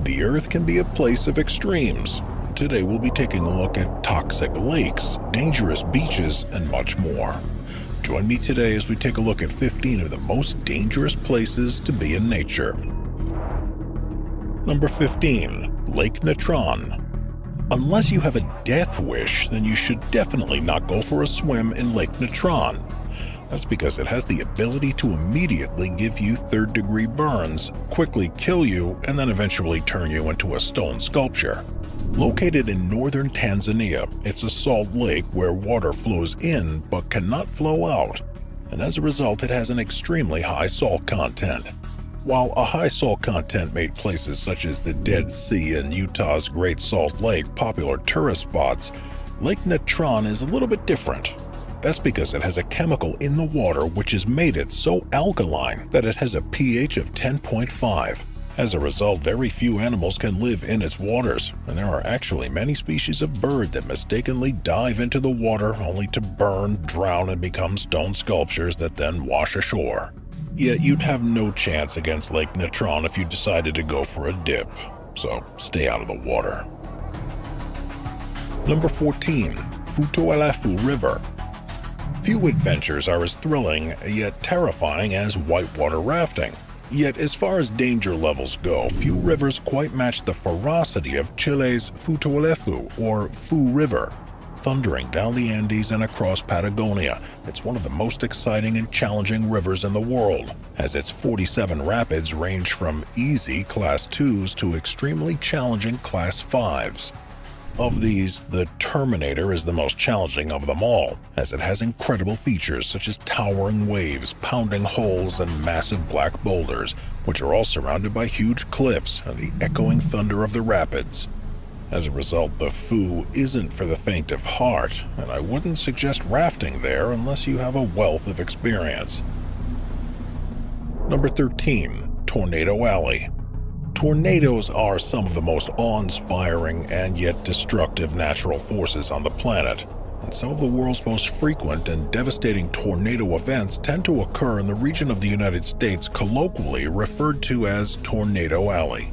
The Earth can be a place of extremes. Today we'll be taking a look at toxic lakes, dangerous beaches, and much more. Join me today as we take a look at 15 of the most dangerous places to be in nature. Number 15. Lake Natron. Unless you have a death wish, then you should definitely not go for a swim in Lake Natron. That's because it has the ability to immediately give you third-degree burns, quickly kill you, and then eventually turn you into a stone sculpture. Located in northern Tanzania, it's a salt lake where water flows in but cannot flow out, and as a result it has an extremely high salt content. While a high salt content made places such as the Dead Sea and Utah's Great Salt Lake popular tourist spots, Lake Natron is a little bit different. That's because it has a chemical in the water which has made it so alkaline that it has a pH of 10.5. As a result, very few animals can live in its waters, and there are actually many species of bird that mistakenly dive into the water only to burn, drown, and become stone sculptures that then wash ashore. Yet you'd have no chance against Lake Natron if you decided to go for a dip, so stay out of the water. Number 14. Futoalafu River. Few adventures are as thrilling yet terrifying as whitewater rafting. Yet as far as danger levels go, few rivers quite match the ferocity of Chile's Futoalefu, or Fu River. Thundering down the Andes and across Patagonia, it's one of the most exciting and challenging rivers in the world, as its 47 rapids range from easy Class 2s to extremely challenging Class 5s. Of these, the Terminator is the most challenging of them all, as it has incredible features such as towering waves, pounding holes, and massive black boulders, which are all surrounded by huge cliffs and the echoing thunder of the rapids. As a result, the Fu isn't for the faint of heart, and I wouldn't suggest rafting there unless you have a wealth of experience. Number 13. Tornado Alley. Tornadoes are some of the most awe-inspiring and yet destructive natural forces on the planet, and some of the world's most frequent and devastating tornado events tend to occur in the region of the United States colloquially referred to as Tornado Alley.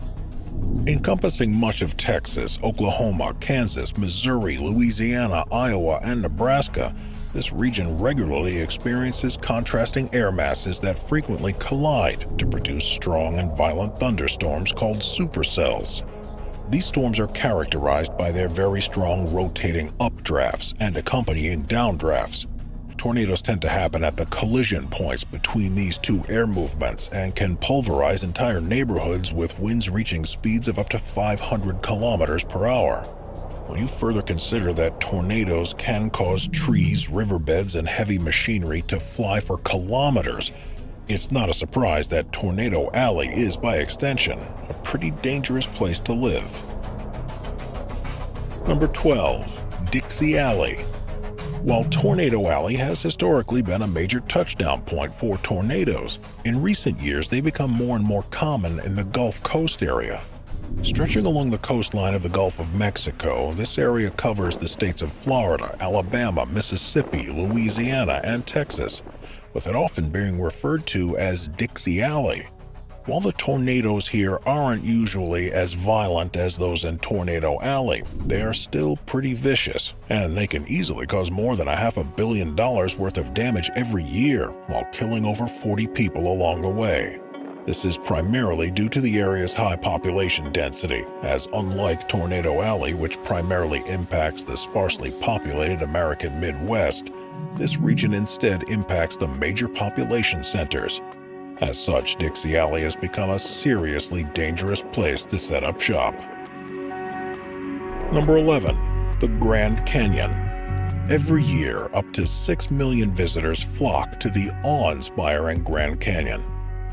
Encompassing much of Texas, Oklahoma, Kansas, Missouri, Louisiana, Iowa, and Nebraska, this region regularly experiences contrasting air masses that frequently collide to produce strong and violent thunderstorms called supercells. These storms are characterized by their very strong rotating updrafts and accompanying downdrafts. Tornadoes tend to happen at the collision points between these two air movements and can pulverize entire neighborhoods with winds reaching speeds of up to 500 kilometers per hour. When you further consider that tornadoes can cause trees, riverbeds, and heavy machinery to fly for kilometers, it's not a surprise that Tornado Alley is, by extension, a pretty dangerous place to live. Number 12. Dixie Alley. While Tornado Alley has historically been a major touchdown point for tornadoes, in recent years they've become more and more common in the Gulf Coast area. Stretching along the coastline of the Gulf of Mexico, this area covers the states of Florida, Alabama, Mississippi, Louisiana, and Texas, with it often being referred to as Dixie Alley. While the tornadoes here aren't usually as violent as those in Tornado Alley, they are still pretty vicious, and they can easily cause more than $500 million worth of damage every year, while killing over 40 people along the way. This is primarily due to the area's high population density, as unlike Tornado Alley, which primarily impacts the sparsely populated American Midwest, this region instead impacts the major population centers. As such, Dixie Alley has become a seriously dangerous place to set up shop. Number 11. The Grand Canyon. Every year, up to 6 million visitors flock to the awe-inspiring Grand Canyon.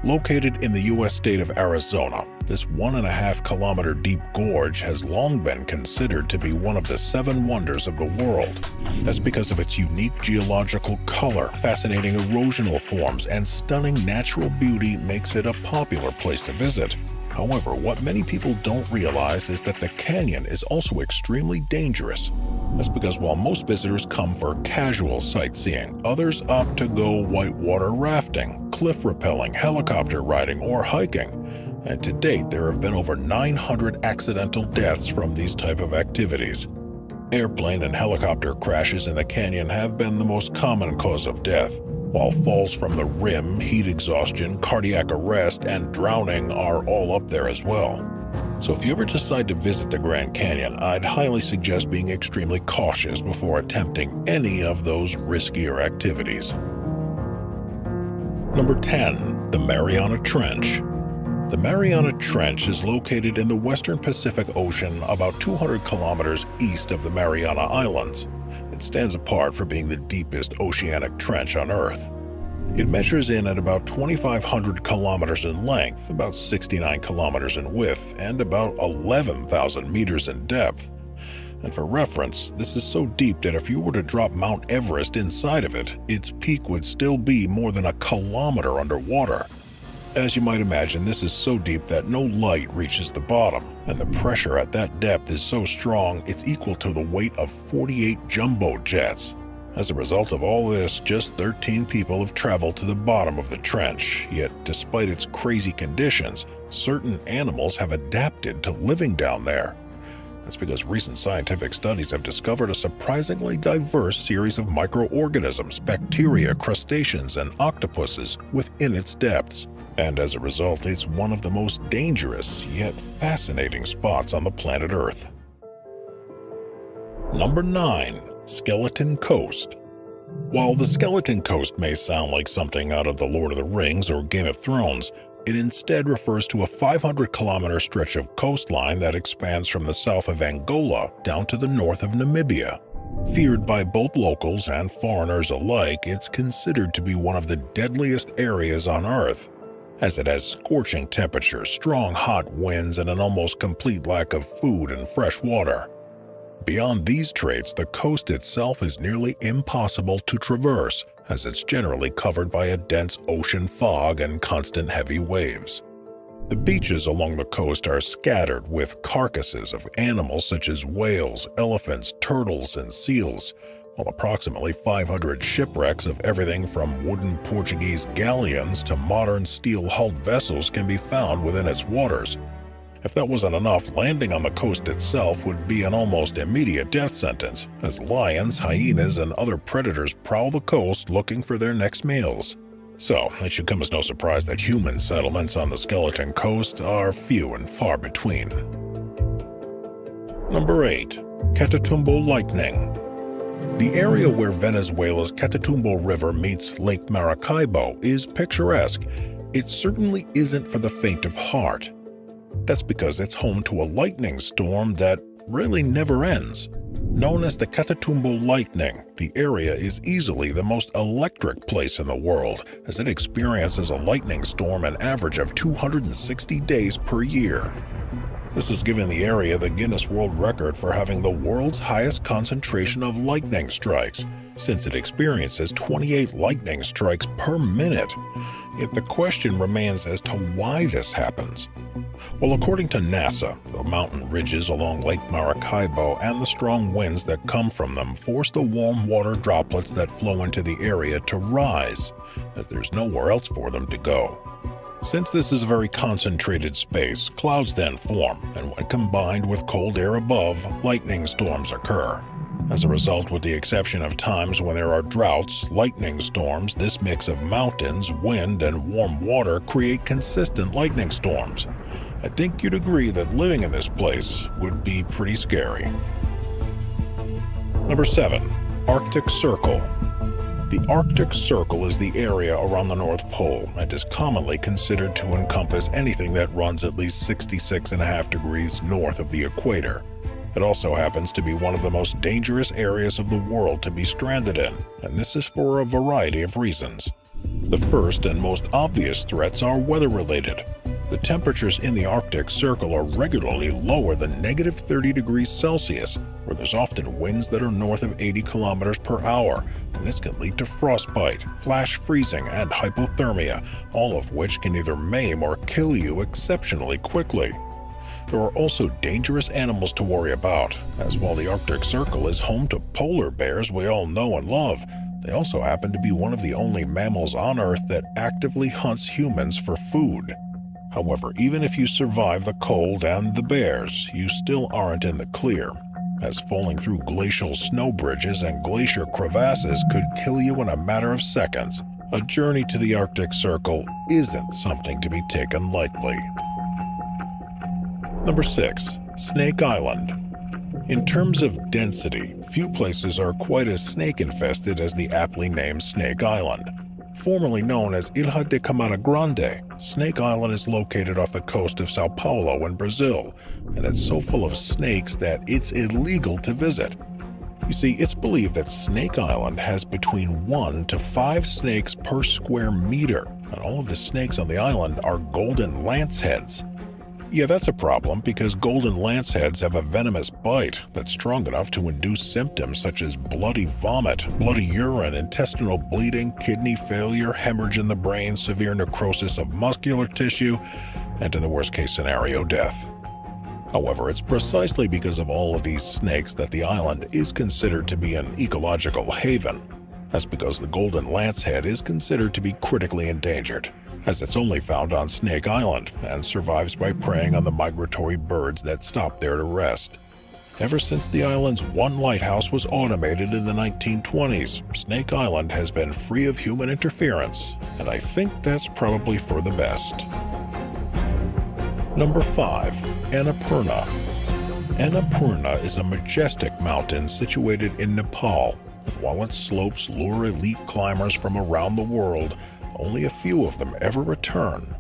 Located in the U.S. state of Arizona, this 1.5-kilometer deep gorge has long been considered to be one of the 7 wonders of the world. That's because of its unique geological color, fascinating erosional forms, and stunning natural beauty makes it a popular place to visit. However, what many people don't realize is that the canyon is also extremely dangerous. That's because while most visitors come for casual sightseeing, others opt to go whitewater rafting, cliff rappelling, helicopter riding, or hiking. and to date there have been over 900 accidental deaths from these type of activities. Airplane and helicopter crashes in the canyon have been the most common cause of death, while falls from the rim, heat exhaustion, cardiac arrest, and drowning are all up there as well. So if you ever decide to visit the Grand Canyon, I'd highly suggest being extremely cautious before attempting any of those riskier activities. Number 10. The Mariana Trench. The Mariana Trench is located in the western Pacific Ocean about 200 kilometers east of the Mariana Islands. It stands apart for being the deepest oceanic trench on Earth. It measures in at about 2,500 kilometers in length, about 69 kilometers in width, and about 11,000 meters in depth. And for reference, this is so deep that if you were to drop Mount Everest inside of it, its peak would still be more than a kilometer underwater. As you might imagine, this is so deep that no light reaches the bottom, and the pressure at that depth is so strong it's equal to the weight of 48 jumbo jets. As a result of all this, just 13 people have traveled to the bottom of the trench, yet despite its crazy conditions, certain animals have adapted to living down there. That's because recent scientific studies have discovered a surprisingly diverse series of microorganisms, bacteria, crustaceans, and octopuses within its depths. And as a result, it's one of the most dangerous yet fascinating spots on the planet Earth. Number 9. Skeleton Coast. While the Skeleton Coast may sound like something out of The Lord of the Rings or Game of Thrones, it instead refers to a 500-kilometer stretch of coastline that expands from the south of Angola down to the north of Namibia. Feared by both locals and foreigners alike, it's considered to be one of the deadliest areas on Earth, as it has scorching temperatures, strong hot winds, and an almost complete lack of food and fresh water. Beyond these traits, the coast itself is nearly impossible to traverse, as it's generally covered by a dense ocean fog and constant heavy waves. The beaches along the coast are scattered with carcasses of animals such as whales, elephants, turtles, and seals, while approximately 500 shipwrecks of everything from wooden Portuguese galleons to modern steel-hulled vessels can be found within its waters. If that wasn't enough, landing on the coast itself would be an almost immediate death sentence, as lions, hyenas, and other predators prowl the coast looking for their next meals. So, it should come as no surprise that human settlements on the Skeleton Coast are few and far between. Number 8. Catatumbo Lightning. The area where Venezuela's Catatumbo River meets Lake Maracaibo is picturesque. It certainly isn't for the faint of heart. That's because it's home to a lightning storm that really never ends. Known as the Catatumbo Lightning, the area is easily the most electric place in the world, as it experiences a lightning storm an average of 260 days per year. This has given the area the Guinness World Record for having the world's highest concentration of lightning strikes, since it experiences 28 lightning strikes per minute. Yet the question remains as to why this happens. Well, according to NASA, the mountain ridges along Lake Maracaibo and the strong winds that come from them force the warm water droplets that flow into the area to rise, as there's nowhere else for them to go. Since this is a very concentrated space, clouds then form, and when combined with cold air above, lightning storms occur. As a result, with the exception of times when there are droughts, lightning storms, this mix of mountains, wind, and warm water create consistent lightning storms. I think you'd agree that living in this place would be pretty scary. Number 7. Arctic Circle. The Arctic Circle is the area around the North Pole and is commonly considered to encompass anything that runs at least 66.5 degrees north of the equator. It also happens to be one of the most dangerous areas of the world to be stranded in, and this is for a variety of reasons. The first and most obvious threats are weather-related. The temperatures in the Arctic Circle are regularly lower than -30 degrees Celsius, where there's often winds that are north of 80 kilometers per hour, and this can lead to frostbite, flash freezing, and hypothermia, all of which can either maim or kill you exceptionally quickly. There are also dangerous animals to worry about, as while the Arctic Circle is home to polar bears we all know and love, they also happen to be one of the only mammals on Earth that actively hunts humans for food. However, even if you survive the cold and the bears, you still aren't in the clear, as falling through glacial snow bridges and glacier crevasses could kill you in a matter of seconds. A journey to the Arctic Circle isn't something to be taken lightly. Number 6. Snake Island. In terms of density, few places are quite as snake-infested as the aptly named Snake Island. Formerly known as Ilha de Camara Grande, Snake Island is located off the coast of Sao Paulo in Brazil, and it's so full of snakes that it's illegal to visit. You see, it's believed that Snake Island has between 1 to 5 snakes per square meter, and all of the snakes on the island are golden lanceheads. Yeah, that's a problem because golden lanceheads have a venomous bite that's strong enough to induce symptoms such as bloody vomit, bloody urine, intestinal bleeding, kidney failure, hemorrhage in the brain, severe necrosis of muscular tissue, and in the worst-case scenario, death. However, it's precisely because of all of these snakes that the island is considered to be an ecological haven. That's because the golden lancehead is considered to be critically endangered, as it's only found on Snake Island and survives by preying on the migratory birds that stop there to rest. Ever since the island's one lighthouse was automated in the 1920s, Snake Island has been free of human interference, and I think that's probably for the best. Number 5. Annapurna. Annapurna is a majestic mountain situated in Nepal, and while its slopes lure elite climbers from around the world, only a few of them ever return.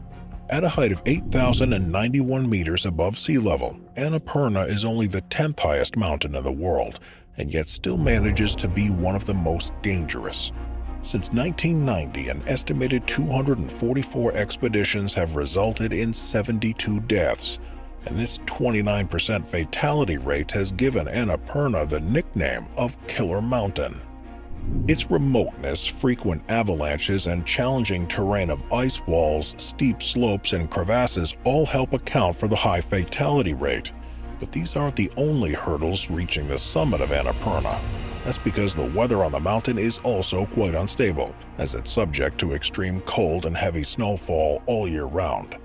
At a height of 8,091 meters above sea level, Annapurna is only the 10th highest mountain in the world, and yet still manages to be one of the most dangerous. Since 1990, an estimated 244 expeditions have resulted in 72 deaths, and this 29% fatality rate has given Annapurna the nickname of Killer Mountain. Its remoteness, frequent avalanches, and challenging terrain of ice walls, steep slopes, and crevasses all help account for the high fatality rate. But these aren't the only hurdles reaching the summit of Annapurna. That's because the weather on the mountain is also quite unstable, as it's subject to extreme cold and heavy snowfall all year round.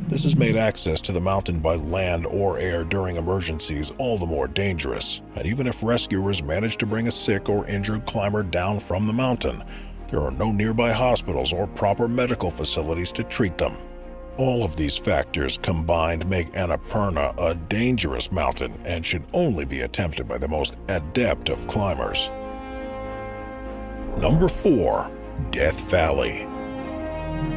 This has made access to the mountain by land or air during emergencies all the more dangerous, and even if rescuers manage to bring a sick or injured climber down from the mountain, there are no nearby hospitals or proper medical facilities to treat them. All of these factors combined make Annapurna a dangerous mountain and should only be attempted by the most adept of climbers. Number 4. Death Valley.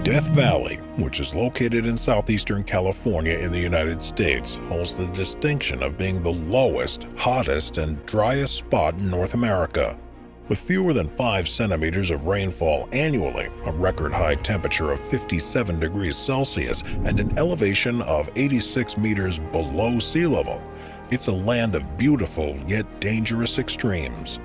Death Valley, which is located in southeastern California in the United States, holds the distinction of being the lowest, hottest, and driest spot in North America. With fewer than 5 centimeters of rainfall annually, a record-high temperature of 57 degrees Celsius, and an elevation of 86 meters below sea level, it's a land of beautiful yet dangerous extremes.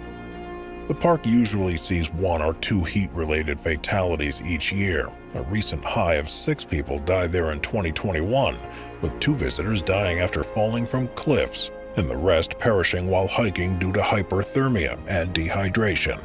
The park usually sees 1 or 2 heat-related fatalities each year. A recent high of 6 people died there in 2021, with 2 visitors dying after falling from cliffs, and the rest perishing while hiking due to hyperthermia and dehydration.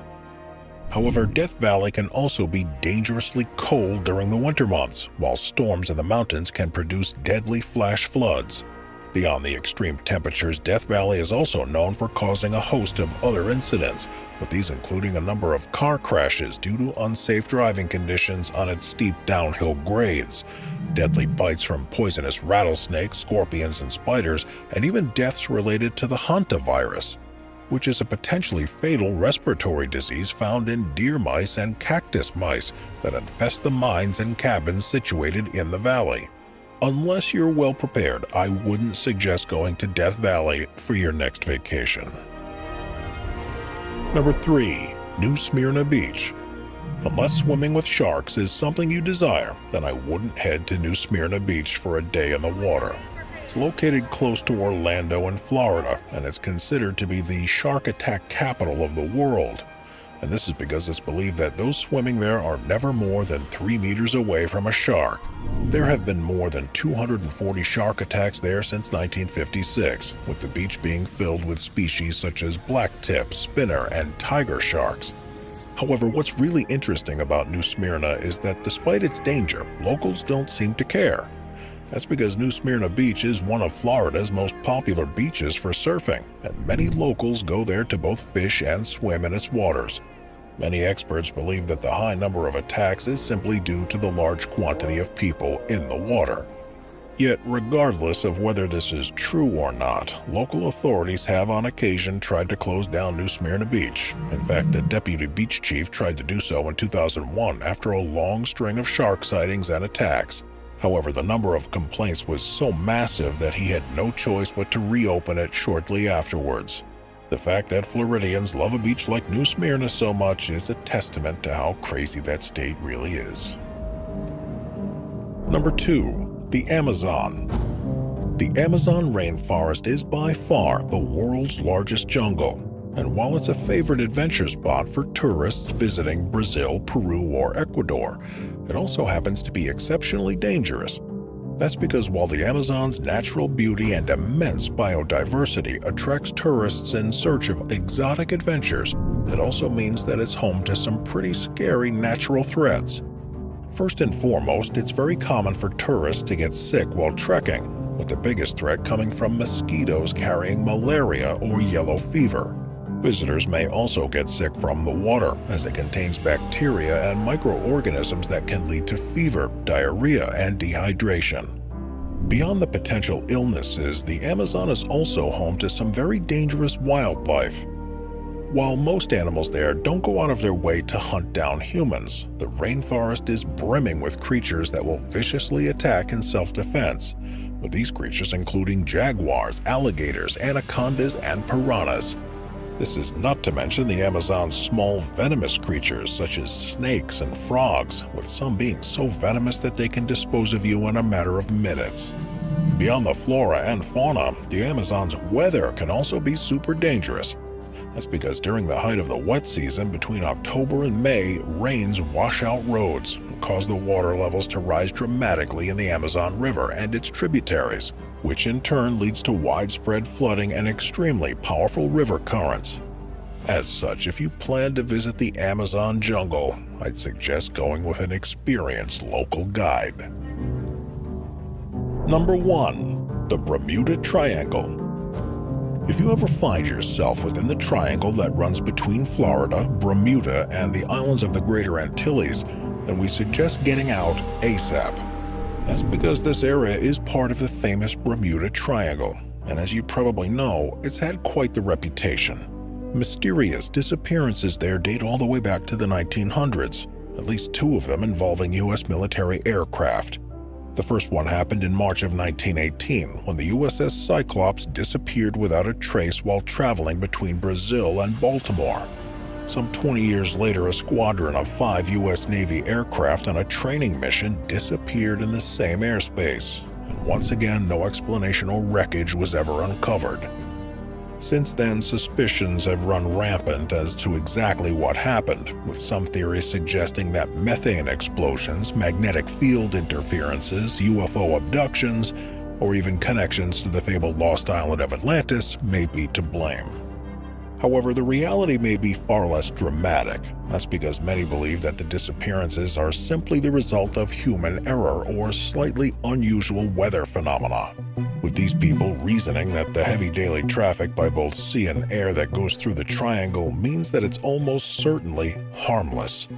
However, Death Valley can also be dangerously cold during the winter months, while storms in the mountains can produce deadly flash floods. Beyond the extreme temperatures, Death Valley is also known for causing a host of other incidents, with these including a number of car crashes due to unsafe driving conditions on its steep downhill grades, deadly bites from poisonous rattlesnakes, scorpions, and spiders, and even deaths related to the hantavirus, which is a potentially fatal respiratory disease found in deer mice and cactus mice that infest the mines and cabins situated in the valley. Unless you're well prepared, I wouldn't suggest going to Death Valley for your next vacation. Number 3. New Smyrna Beach. Unless swimming with sharks is something you desire, then I wouldn't head to New Smyrna Beach for a day in the water. It's located close to Orlando in Florida, and it's considered to be the shark attack capital of the world. And this is because it's believed that those swimming there are never more than 3 meters away from a shark. There have been more than 240 shark attacks there since 1956, with the beach being filled with species such as blacktip, spinner, and tiger sharks. However, what's really interesting about New Smyrna is that despite its danger, locals don't seem to care. That's because New Smyrna Beach is one of Florida's most popular beaches for surfing, and many locals go there to both fish and swim in its waters. Many experts believe that the high number of attacks is simply due to the large quantity of people in the water. Yet, regardless of whether this is true or not, local authorities have on occasion tried to close down New Smyrna Beach. In fact, the deputy beach chief tried to do so in 2001 after a long string of shark sightings and attacks. However, the number of complaints was so massive that he had no choice but to reopen it shortly afterwards. The fact that Floridians love a beach like New Smyrna so much is a testament to how crazy that state really is. Number 2. The Amazon. The Amazon rainforest is by far the world's largest jungle, and while it's a favorite adventure spot for tourists visiting Brazil, Peru, or Ecuador, it also happens to be exceptionally dangerous. That's because while the Amazon's natural beauty and immense biodiversity attracts tourists in search of exotic adventures, it also means that it's home to some pretty scary natural threats. First and foremost, it's very common for tourists to get sick while trekking, with the biggest threat coming from mosquitoes carrying malaria or yellow fever. Visitors may also get sick from the water, as it contains bacteria and microorganisms that can lead to fever, diarrhea, and dehydration. Beyond the potential illnesses, the Amazon is also home to some very dangerous wildlife. While most animals there don't go out of their way to hunt down humans, the rainforest is brimming with creatures that will viciously attack in self-defense, with these creatures including jaguars, alligators, anacondas, and piranhas. This is not to mention the Amazon's small venomous creatures such as snakes and frogs, with some being so venomous that they can dispose of you in a matter of minutes. Beyond the flora and fauna, the Amazon's weather can also be super dangerous. That's because during the height of the wet season between October and May, rains wash out roads and cause the water levels to rise dramatically in the Amazon River and its tributaries, which in turn leads to widespread flooding and extremely powerful river currents. As such, if you plan to visit the Amazon jungle, I'd suggest going with an experienced local guide. Number 1. The Bermuda Triangle. If you ever find yourself within the triangle that runs between Florida, Bermuda, and the islands of the Greater Antilles, then we suggest getting out ASAP. That's because this area is part of the famous Bermuda Triangle, and as you probably know, it's had quite the reputation. Mysterious disappearances there date all the way back to the 1900s, at least 2 of them involving U.S. military aircraft. The first one happened in March of 1918, when the USS Cyclops disappeared without a trace while traveling between Brazil and Baltimore. Some 20 years later, a squadron of 5 U.S. Navy aircraft on a training mission disappeared in the same airspace, and once again, no explanation or wreckage was ever uncovered. Since then, suspicions have run rampant as to exactly what happened, with some theories suggesting that methane explosions, magnetic field interferences, UFO abductions, or even connections to the fabled lost island of Atlantis may be to blame. However, the reality may be far less dramatic. That's because many believe that the disappearances are simply the result of human error or slightly unusual weather phenomena, with these people reasoning that the heavy daily traffic by both sea and air that goes through the triangle means that it's almost certainly harmless.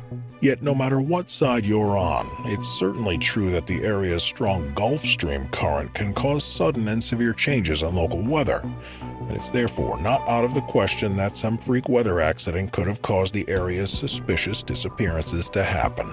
Yet no matter what side you're on, it's certainly true that the area's strong Gulf Stream current can cause sudden and severe changes in local weather, and it's therefore not out of the question that some freak weather accident could have caused the area's suspicious disappearances to happen.